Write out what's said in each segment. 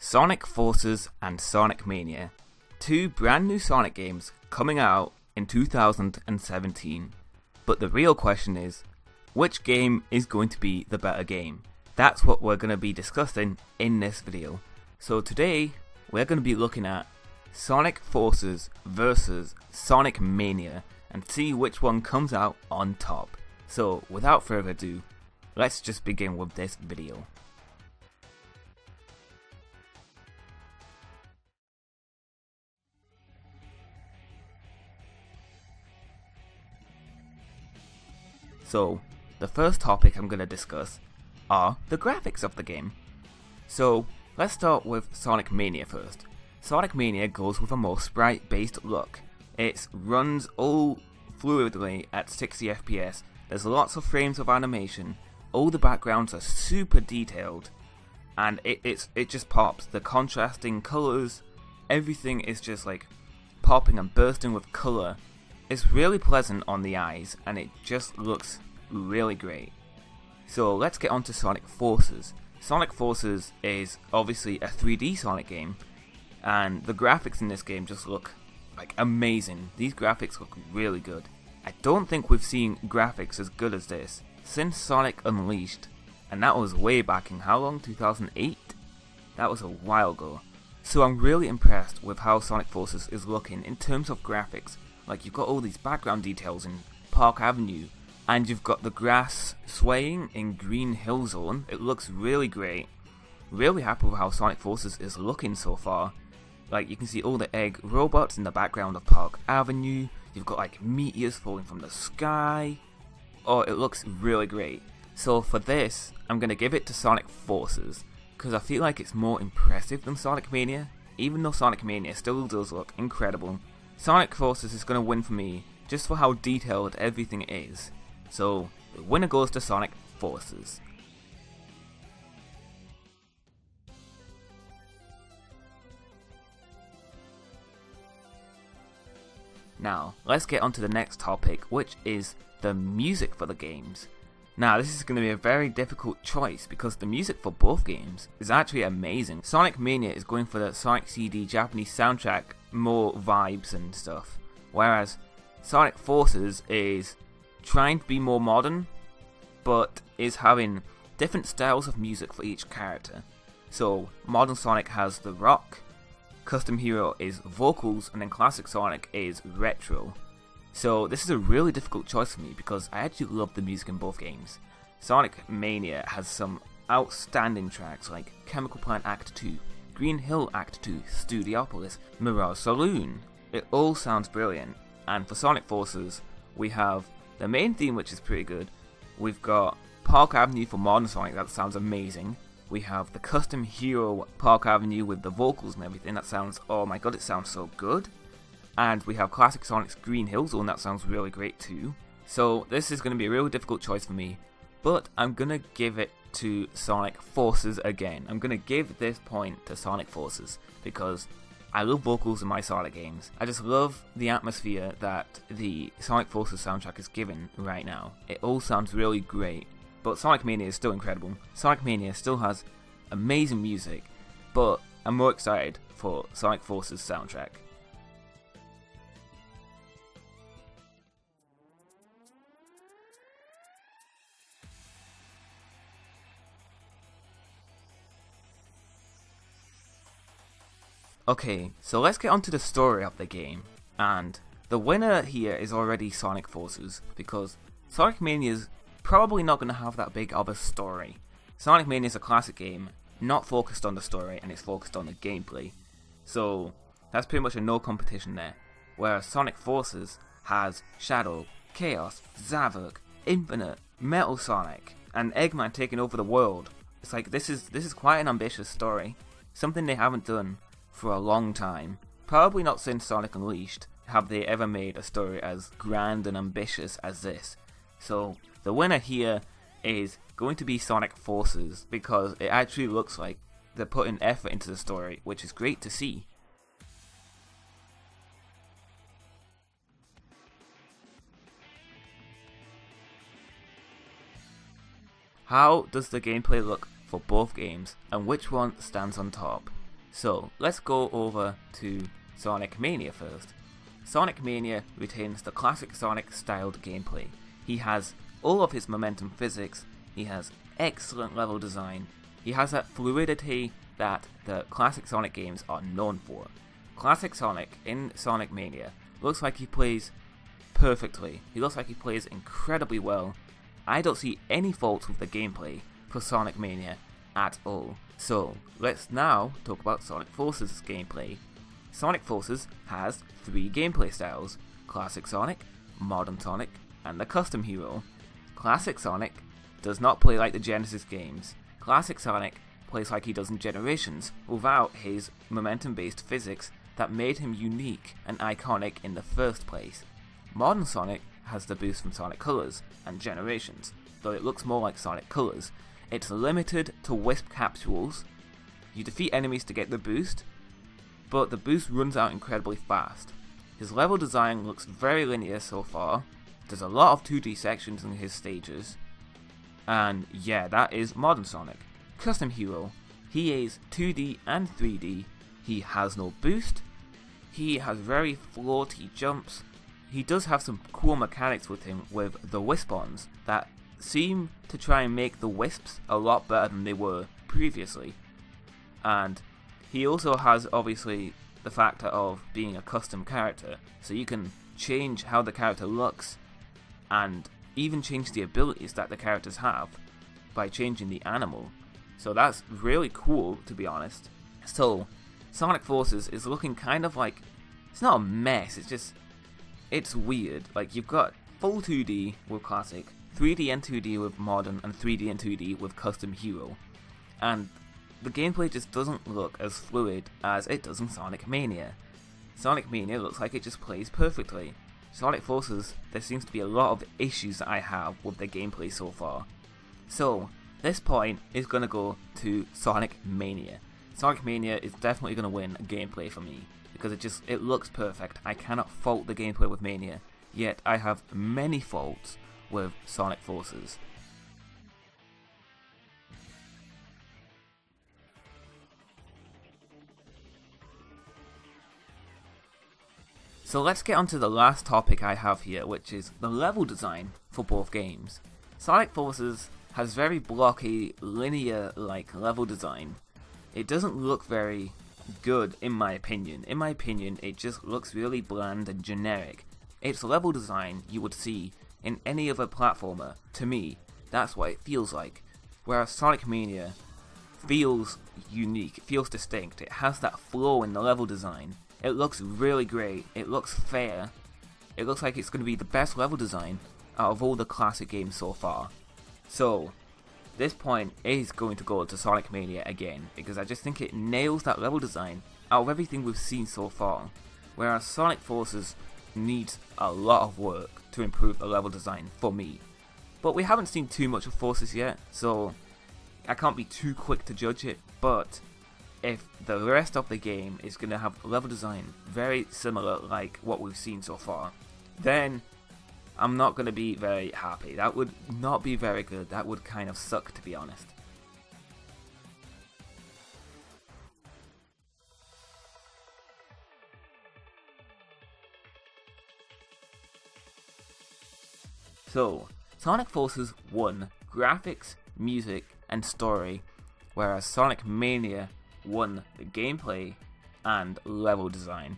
Sonic Forces and Sonic Mania, two brand new Sonic games coming out in 2017. But the real question is, which game is going to be the better game? That's what we're going to be discussing in this video. So today, we're going to be looking at Sonic Forces versus Sonic Mania and see which one comes out on top. So without further ado, let's just begin with this video. So, the first topic I'm going to discuss are the graphics of the game. So, let's start with Sonic Mania first. Sonic Mania goes with a more sprite-based look. It runs all fluidly at 60 FPS, there's lots of frames of animation, all the backgrounds are super detailed, and it just pops. The contrasting colours, everything is just like popping and bursting with colour. It's really pleasant on the eyes and it just looks really great. So let's get on to Sonic Forces. Sonic Forces is obviously a 3D Sonic game, and the graphics in this game just look like amazing. These graphics look really good. I don't think we've seen graphics as good as this since Sonic Unleashed, and that was way back in how long? 2008? That was a while ago. So I'm really impressed with how Sonic Forces is looking in terms of graphics. Like, you've got all these background details in Park Avenue, and you've got the grass swaying in Green Hill Zone. It looks really great. Really happy with how Sonic Forces is looking so far. Like, you can see all the egg robots in the background of Park Avenue. You've got like meteors falling from the sky. Oh, it looks really great. So for this, I'm going to give it to Sonic Forces, because I feel like it's more impressive than Sonic Mania. Even though Sonic Mania still does look incredible, Sonic Forces is going to win for me just for how detailed everything is. So the winner goes to Sonic Forces. Now, let's get on to the next topic, which is the music for the games. Now, this is going to be a very difficult choice because the music for both games is actually amazing. Sonic Mania is going for the Sonic CD Japanese soundtrack, more vibes and stuff, whereas Sonic Forces is trying to be more modern, but is having different styles of music for each character. So, Modern Sonic has the rock, Custom Hero is vocals, and then Classic Sonic is retro. So this is a really difficult choice for me because I actually love the music in both games. Sonic Mania has some outstanding tracks like Chemical Plant Act 2, Green Hill Act 2, Studiopolis, Mirage Saloon. It all sounds brilliant. And for Sonic Forces, we have the main theme, which is pretty good. We've got Park Avenue for Modern Sonic, that sounds amazing. We have the Custom Hero Park Avenue with the vocals and everything, that sounds, oh my god, it sounds so good. And we have Classic Sonic's Green Hill Zone, that sounds really great too. So this is going to be a really difficult choice for me, but I'm going to give it to Sonic Forces again. I'm going to give this point to Sonic Forces because I love vocals in my Sonic games. I just love the atmosphere that the Sonic Forces soundtrack is giving right now. It all sounds really great. But Sonic Mania is still incredible. Sonic Mania still has amazing music, but I'm more excited for Sonic Forces soundtrack. Okay, so let's get on to the story of the game, and the winner here is already Sonic Forces, because Sonic Mania is probably not going to have that big of a story. Sonic Mania is a classic game, not focused on the story, and it's focused on the gameplay. So that's pretty much a no competition there. Whereas Sonic Forces has Shadow, Chaos, Zavok, Infinite, Metal Sonic, and Eggman taking over the world. It's like this is quite an ambitious story, something they haven't done for a long time. Probably not since Sonic Unleashed have they ever made a story as grand and ambitious as this. So the winner here is going to be Sonic Forces because it actually looks like they're putting effort into the story, which is great to see. How does the gameplay look for both games, and which one stands on top? So let's go over to Sonic Mania first. Sonic Mania retains the classic Sonic styled gameplay. He has all of his momentum physics, he has excellent level design, he has that fluidity that the classic Sonic games are known for. Classic Sonic in Sonic Mania looks like he plays perfectly. He looks like he plays incredibly well. I don't see any faults with the gameplay for Sonic Mania at all. So let's now talk about Sonic Forces' gameplay. Sonic Forces has 3 gameplay styles: Classic Sonic, Modern Sonic, and the Custom Hero. Classic Sonic does not play like the Genesis games. Classic Sonic plays like he does in Generations, without his momentum-based physics that made him unique and iconic in the first place. Modern Sonic has the boost from Sonic Colors and Generations, though it looks more like Sonic Colors. It's limited to Wisp capsules. You defeat enemies to get the boost, but the boost runs out incredibly fast. His level design looks very linear so far. There's a lot of 2D sections in his stages. And yeah, that is Modern Sonic. Custom Hero. He is 2D and 3D. He has no boost. He has very floaty jumps. He does have some cool mechanics with him with the Wisp-ons that seem to try and make the Wisps a lot better than they were previously. And he also has obviously the factor of being a custom character, so you can change how the character looks and even change the abilities that the characters have by changing the animal. So that's really cool, to be honest. So Sonic Forces is looking kind of like, it's not a mess, it's weird. Like, you've got full 2D with Classic, 3D and 2D with Modern, and 3D and 2D with Custom Hero. And the gameplay just doesn't look as fluid as it does in Sonic Mania. Sonic Mania looks like it just plays perfectly. Sonic Forces, there seems to be a lot of issues that I have with the gameplay so far. So, this point is going to go to Sonic Mania. Sonic Mania is definitely going to win gameplay for me, because it looks perfect. I cannot fault the gameplay with Mania, yet I have many faults with Sonic Forces. So let's get on to the last topic I have here, which is the level design for both games. Sonic Forces has very blocky, linear-like level design. It doesn't look very good in my opinion. In my opinion, it just looks really bland and generic. It's level design you would see in any other platformer. To me, that's what it feels like. Whereas Sonic Mania feels unique, it feels distinct, it has that flow in the level design. It looks really great, it looks fair, it looks like it's going to be the best level design out of all the classic games so far. So, this point is going to go to Sonic Mania again, because I just think it nails that level design out of everything we've seen so far, whereas Sonic Forces needs a lot of work to improve the level design for me. But we haven't seen too much of Forces yet, so I can't be too quick to judge it, but if the rest of the game is going to have level design very similar like what we've seen so far, then I'm not going to be very happy. That would not be very good. That would kind of suck, to be honest. So, Sonic Forces won graphics, music, and story, whereas Sonic Mania won the gameplay and level design.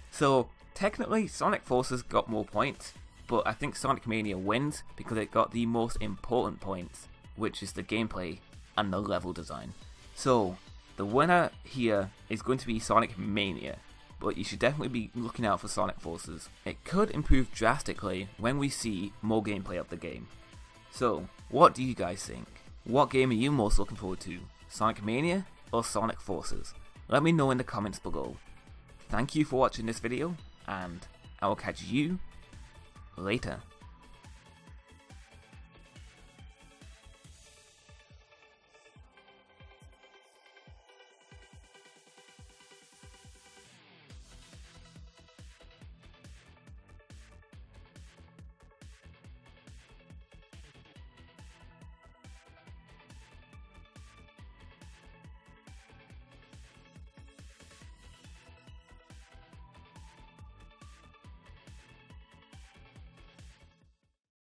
So, technically, Sonic Forces got more points, but I think Sonic Mania wins because it got the most important points, which is the gameplay and the level design. So, the winner here is going to be Sonic Mania, but you should definitely be looking out for Sonic Forces. It could improve drastically when we see more gameplay of the game. So, what do you guys think? What game are you most looking forward to? Sonic Mania or Sonic Forces? Let me know in the comments below. Thank you for watching this video, and I will catch you later.